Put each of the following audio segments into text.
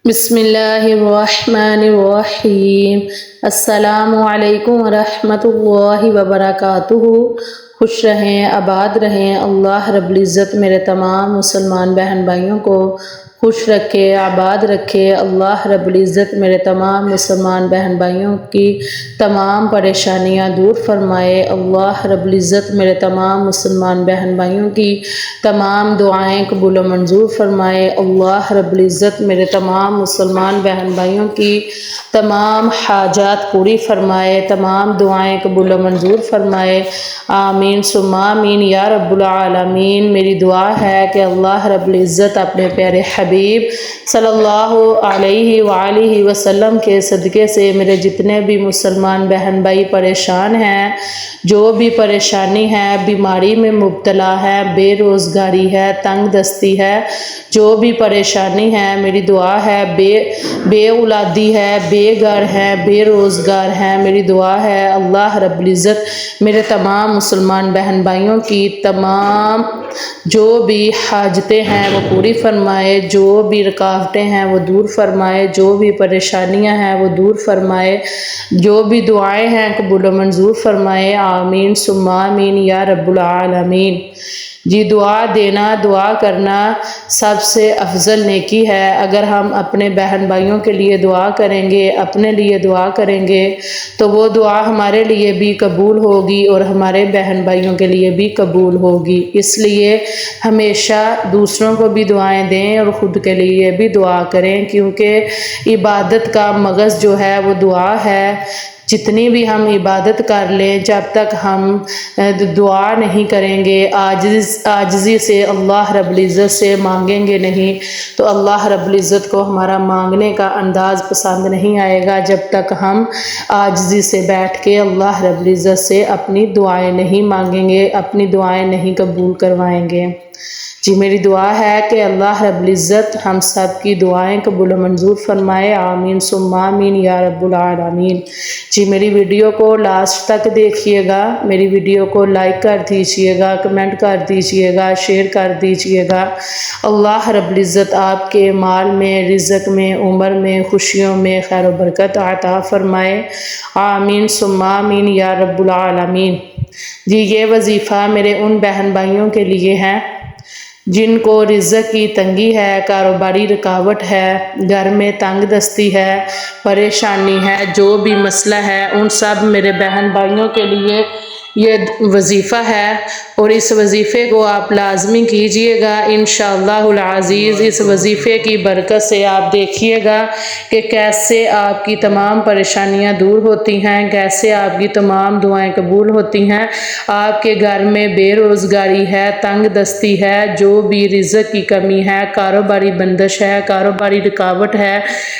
بسم اللہ الرحمن الرحیم۔ السلام علیکم ورحمۃ اللہ وبرکاتہ۔ خوش رہیں، آباد رہیں۔ اللہ رب العزت میرے تمام مسلمان بہن بھائیوں کو خوش رکھے، آباد رکھے۔ اللہ رب العزت میرے تمام مسلمان بہن بھائیوں کی تمام پریشانیاں دور فرمائے۔ اللہ رب العزت میرے تمام مسلمان بہن بھائیوں کی تمام دعائیں قبول و منظور فرمائے۔ اللہ رب العزت میرے تمام مسلمان بہن بھائیوں کی تمام حاجات پوری فرمائے، تمام دعائیں قبول و منظور فرمائے۔ آمین ثم آمین یا رب العالمین۔ میری دعا ہے کہ اللہ رب العزت اپنے پیارے حبیب صلی اللہ علیہ وآلہ وسلم کے صدقے سے میرے جتنے بھی مسلمان بہن بھائی پریشان ہیں، جو بھی پریشانی ہے، بیماری میں مبتلا ہے، بے روزگاری ہے، تنگ دستی ہے، جو بھی پریشانی ہے، میری دعا ہے، بے اولادی ہے، بے گھر ہے، بے روزگار ہے، میری دعا ہے اللہ رب العزت میرے تمام مسلمان بہن بھائیوں کی تمام جو بھی حاجتیں ہیں وہ پوری فرمائے، جو بھی رکاوٹیں ہیں وہ دور فرمائے، جو بھی پریشانیاں ہیں وہ دور فرمائے، جو بھی دعائیں ہیں قبول و منظور فرمائے۔ آمین ثم آمین یا رب العالمین۔ جی، دعا دینا، دعا کرنا سب سے افضل نیکی ہے۔ اگر ہم اپنے بہن بھائیوں کے لیے دعا کریں گے، اپنے لیے دعا کریں گے تو وہ دعا ہمارے لیے بھی قبول ہوگی اور ہمارے بہن بھائیوں کے لیے بھی قبول ہوگی۔ اس لیے ہمیشہ دوسروں کو بھی دعائیں دیں اور خود کے لیے بھی دعا کریں، کیونکہ عبادت کا مغز جو ہے وہ دعا ہے۔ جتنی بھی ہم عبادت کر لیں، جب تک ہم دعا نہیں کریں گے، عاجزی سے اللہ رب العزت سے مانگیں گے نہیں، تو اللہ رب العزت کو ہمارا مانگنے کا انداز پسند نہیں آئے گا جب تک ہم عاجزی سے بیٹھ کے اللہ رب العزت سے اپنی دعائیں نہیں مانگیں گے، اپنی دعائیں نہیں قبول کروائیں گے۔ جی، میری دعا ہے کہ اللہ رب العزت ہم سب کی دعائیں قبول و منظور فرمائے۔ آمین ثم آمین یا رب العالمین۔ جی، میری ویڈیو کو لاسٹ تک دیکھیے گا، میری ویڈیو کو لائک کر دیجیے گا، کمنٹ کر دیجیے گا، شیئر کر دیجیے گا۔ اللہ رب العزت آپ کے مال میں، رزق میں، عمر میں، خوشیوں میں خیر و برکت عطا فرمائے۔ آمین ثم آمین یا رب العالمین۔ جی، یہ وظیفہ میرے ان بہن بھائیوں کے لیے ہے جن کو رزق کی تنگی ہے، کاروباری رکاوٹ ہے، گھر میں تنگ دستی ہے، پریشانی ہے، جو بھی مسئلہ ہے، ان سب میرے بہن بھائیوں کے لیے یہ وظیفہ ہے، اور اس وظیفے کو آپ لازمی کیجئے گا انشاءاللہ العزیز۔ اس وظیفے کی برکت سے آپ دیکھیے گا کہ کیسے آپ کی تمام پریشانیاں دور ہوتی ہیں، کیسے آپ کی تمام دعائیں قبول ہوتی ہیں۔ آپ کے گھر میں بے روزگاری ہے، تنگ دستی ہے، جو بھی رزق کی کمی ہے، کاروباری بندش ہے، کاروباری رکاوٹ ہے،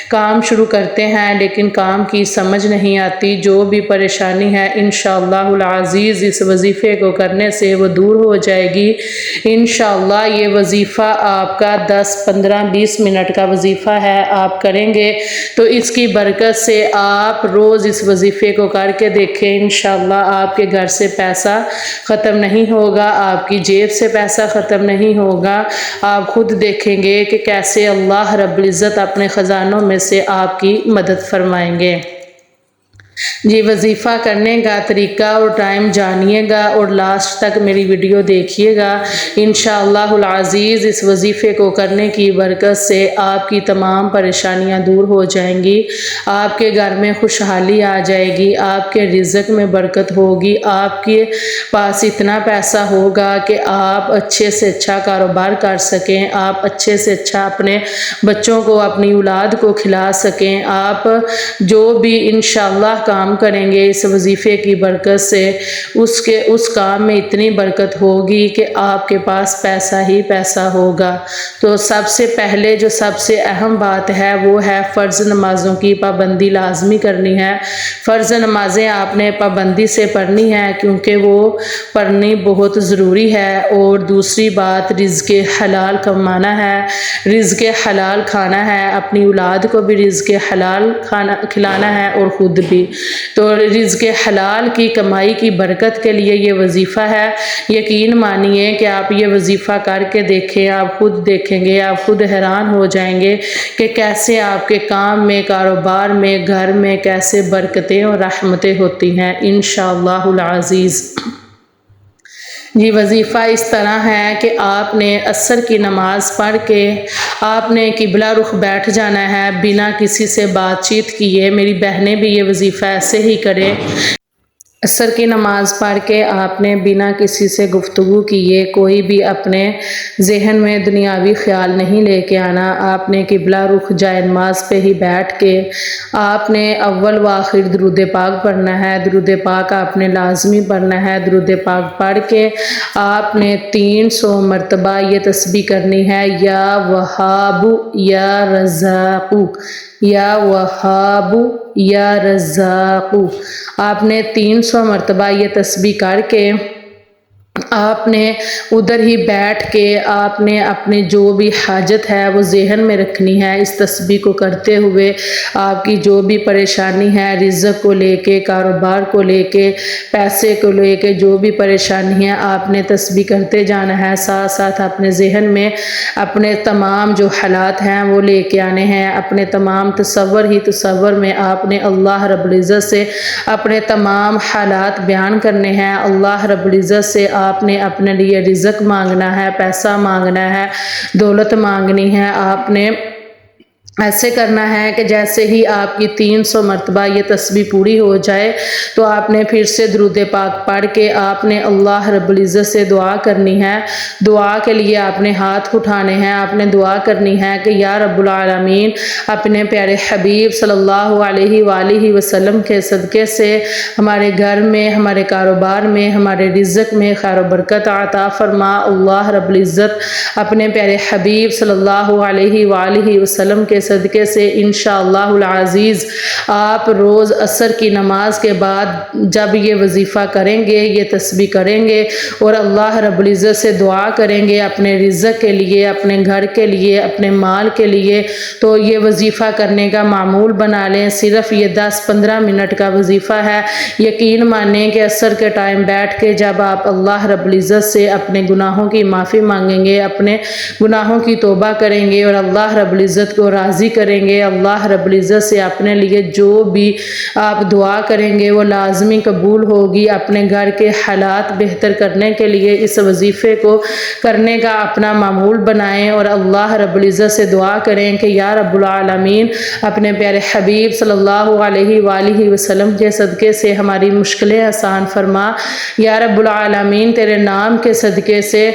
کام شروع کرتے ہیں لیکن کام کی سمجھ نہیں آتی، جو بھی پریشانی ہے انشاءاللہ العزیز اس وظیفے کو کرنے سے وہ دور ہو جائے گی انشاءاللہ۔ یہ وظیفہ آپ کا 10 15 20 منٹ کا وظیفہ ہے، آپ کریں گے تو اس کی برکت سے آپ روز اس وظیفے کو کر کے دیکھیں، انشاءاللہ آپ کے گھر سے پیسہ ختم نہیں ہوگا، آپ کی جیب سے پیسہ ختم نہیں ہوگا۔ آپ خود دیکھیں گے کہ کیسے اللہ رب العزت اپنے خزانوں میں سے آپ کی مدد فرمائیں گے۔ جی، وظیفہ کرنے کا طریقہ اور ٹائم جانیے گا اور لاسٹ تک میری ویڈیو دیکھیے گا انشاءاللہ العزیز۔ اس وظیفے کو کرنے کی برکت سے آپ کی تمام پریشانیاں دور ہو جائیں گی، آپ کے گھر میں خوشحالی آ جائے گی، آپ کے رزق میں برکت ہوگی، آپ کے پاس اتنا پیسہ ہوگا کہ آپ اچھے سے اچھا کاروبار کر سکیں، آپ اچھے سے اچھا اپنے بچوں کو، اپنی اولاد کو کھلا سکیں۔ آپ جو بھی انشاءاللہ کام کریں گے اس وظیفے کی برکت سے، اس کام میں اتنی برکت ہوگی کہ آپ کے پاس پیسہ ہی پیسہ ہوگا۔ تو سب سے پہلے جو سب سے اہم بات ہے وہ ہے فرض نمازوں کی پابندی لازمی کرنی ہے۔ فرض نمازیں آپ نے پابندی سے پڑھنی ہے کیونکہ وہ پڑھنی بہت ضروری ہے۔ اور دوسری بات، رزق حلال کمانا ہے، رزق حلال کھانا ہے، اپنی اولاد کو بھی رزق حلال کھلانا ہے اور خود بھی۔ تو رزق حلال کی کمائی کی برکت کے لیے یہ وظیفہ ہے۔ یقین مانیے کہ آپ یہ وظیفہ کر کے دیکھیں، آپ خود دیکھیں گے، آپ خود حیران ہو جائیں گے کہ کیسے آپ کے کام میں، کاروبار میں، گھر میں کیسے برکتیں اور رحمتیں ہوتی ہیں انشاءاللہ العزیز۔ یہ وظیفہ اس طرح ہے کہ آپ نے عصر کی نماز پڑھ کے آپ نے قبلہ رخ بیٹھ جانا ہے بنا کسی سے بات چیت کیے۔ میری بہنیں بھی یہ وظیفہ ایسے ہی کریں۔ عصر کی نماز پڑھ کے آپ نے بنا کسی سے گفتگو کیے، کوئی بھی اپنے ذہن میں دنیاوی خیال نہیں لے کے آنا۔ آپ نے قبلہ رخ جائے نماز پہ ہی بیٹھ کے آپ نے اول و آخر درود پاک پڑھنا ہے۔ درود پاک آپ نے لازمی پڑھنا ہے۔ درود پاک پڑھ کے آپ نے 300 مرتبہ یہ تسبیح کرنی ہے، یا وہاب یا رزاق، یا وہاب یا رزاق۔ آپ نے 300 مرتبہ یہ تسبیح کر کے آپ نے ادھر ہی بیٹھ کے آپ نے اپنی جو بھی حاجت ہے وہ ذہن میں رکھنی ہے۔ اس تسبیح کو کرتے ہوئے آپ کی جو بھی پریشانی ہے، رزق کو لے کے، کاروبار کو لے کے، پیسے کو لے کے، جو بھی پریشانی ہے آپ نے تسبیح کرتے جانا ہے۔ ساتھ ساتھ اپنے ذہن میں اپنے تمام جو حالات ہیں وہ لے کے آنے ہیں۔ اپنے تمام تصور میں آپ نے اللہ رب العزت سے اپنے تمام حالات بیان کرنے ہیں۔ اللہ رب العزت سے آپ نے اپنے لیے رزق مانگنا ہے، پیسہ مانگنا ہے، دولت مانگنی ہے۔ آپ نے ایسے کرنا ہے کہ جیسے ہی آپ کی 300 مرتبہ یہ تسبیح پوری ہو جائے تو آپ نے پھر سے درود پاک پڑھ کے آپ نے اللہ رب العزت سے دعا کرنی ہے۔ دعا کے لیے آپ نے ہاتھ اٹھانے ہیں، آپ نے دعا کرنی ہے کہ یا رب العالمین اپنے پیارے حبیب صلی اللہ علیہ وآلہ وسلم کے صدقے سے ہمارے گھر میں، ہمارے کاروبار میں، ہمارے رزق میں خیر و برکت عطا فرما۔ اللہ رب العزت اپنے پیارے حبیب صلی اللہ علیہ وآلہ وسلم کے صدقے سے انشاءاللہ العزیز آپ روز عصر کی نماز کے بعد جب یہ وظیفہ کریں گے، یہ تسبیح کریں گے اور اللہ رب العزت سے دعا کریں گے اپنے رزق کے لیے، اپنے گھر کے لیے، اپنے مال کے لیے، تو یہ وظیفہ کرنے کا معمول بنا لیں۔ صرف یہ 10-15 منٹ کا وظیفہ ہے۔ یقین مانیں کہ عصر کے ٹائم بیٹھ کے جب آپ اللہ رب العزت سے اپنے گناہوں کی معافی مانگیں گے، اپنے گناہوں کی توبہ کریں گے اور اللہ رب العزت کو راضی کریں گے، اللہ رب العزت سے اپنے لیے جو بھی آپ دعا کریں گے وہ لازمی قبول ہوگی۔ اپنے گھر کے حالات بہتر کرنے کے لیے اس وظیفے کو کرنے کا اپنا معمول بنائیں اور اللہ رب العزت سے دعا کریں کہ یا رب العالمین اپنے پیارے حبیب صلی اللہ علیہ وآلہ وسلم کے صدقے سے ہماری مشکلیں آسان فرما۔ یا رب العالمین تیرے نام کے صدقے سے،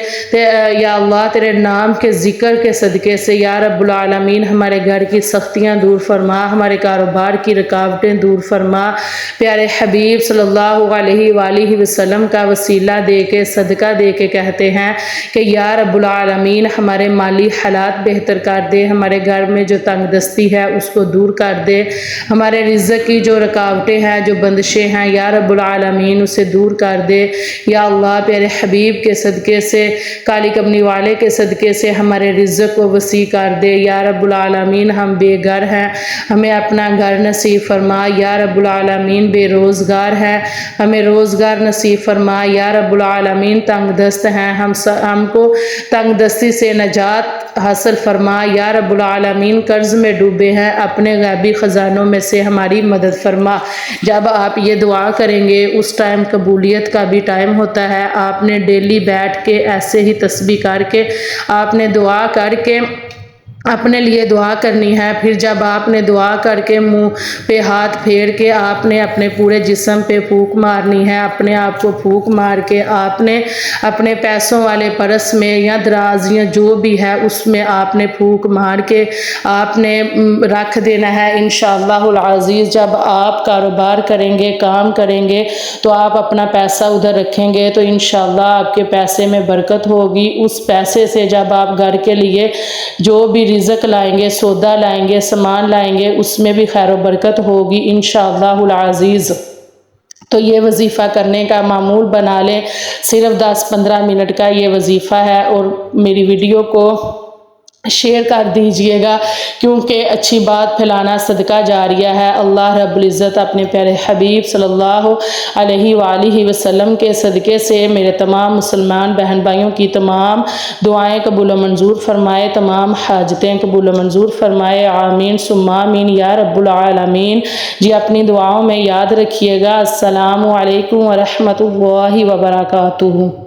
یا اللہ تیرے نام کے ذکر کے صدقے سے یا رب العالمین ہمارے گھر کی سختیاں دور فرما، ہمارے کاروبار کی رکاوٹیں دور فرما۔ پیارے حبیب صلی اللہ علیہ وآلہ وسلم کا وسیلہ دے کے، صدقہ دے کے کہتے ہیں کہ یا رب العالمین ہمارے مالی حالات بہتر کر دے، ہمارے گھر میں جو تنگ دستی ہے اس کو دور کر دے، ہمارے رزق کی جو رکاوٹیں ہیں، جو بندشیں ہیں یا رب العالمین اسے دور کر دے۔ یا اللہ پیارے حبیب کے صدقے سے، کالی کمنی والے کے صدقے سے ہمارے رزق کو وسیع کر دے۔ یا رب العالمین ہم بے گھر ہیں، ہمیں اپنا گھر نصیب فرما۔ یا رب العالمین بے روزگار ہیں، ہمیں روزگار نصیب فرما۔ یا رب العالمین تنگ دست ہیں، ہم کو تنگ دستی سے نجات حاصل فرما۔ یا رب العالمین قرض میں ڈوبے ہیں، اپنے غیبی خزانوں میں سے ہماری مدد فرما۔ جب آپ یہ دعا کریں گے اس ٹائم قبولیت کا بھی ٹائم ہوتا ہے۔ آپ نے ڈیلی بیٹھ کے ایسے ہی تسبیح کر کے آپ نے دعا کر کے اپنے لیے دعا کرنی ہے۔ پھر جب آپ نے دعا کر کے منہ پہ ہاتھ پھیر کے آپ نے اپنے پورے جسم پہ پھونک مارنی ہے، اپنے آپ کو پھونک مار کے آپ نے اپنے پیسوں والے پرس میں یا درازیاں جو بھی ہے اس میں آپ نے پھونک مار کے آپ نے رکھ دینا ہے انشاءاللہ العزیز۔ جب آپ کاروبار کریں گے، کام کریں گے تو آپ اپنا پیسہ ادھر رکھیں گے تو انشاءاللہ آپ کے پیسے میں برکت ہوگی۔ اس پیسے سے جب آپ گھر کے لیے جو بھی رزق لائیں گے، سودا لائیں گے، سامان لائیں گے، اس میں بھی خیر و برکت ہوگی انشاءاللہ العزیز۔ تو یہ وظیفہ کرنے کا معمول بنا لیں۔ صرف 10-15 منٹ کا یہ وظیفہ ہے اور میری ویڈیو کو شیئر کر دیجئے گا، کیونکہ اچھی بات پھیلانا صدقہ جاریہ ہے۔ اللہ رب العزت اپنے پیارے حبیب صلی اللہ علیہ وآلہ وسلم کے صدقے سے میرے تمام مسلمان بہن بھائیوں کی تمام دعائیں قبول و منظور فرمائے، تمام حاجتیں قبول و منظور فرمائے، آمین ثم آمین یا رب العالمین۔ جی اپنی دعاؤں میں یاد رکھیے گا۔ السلام علیکم ورحمۃ اللہ وبرکاتہ۔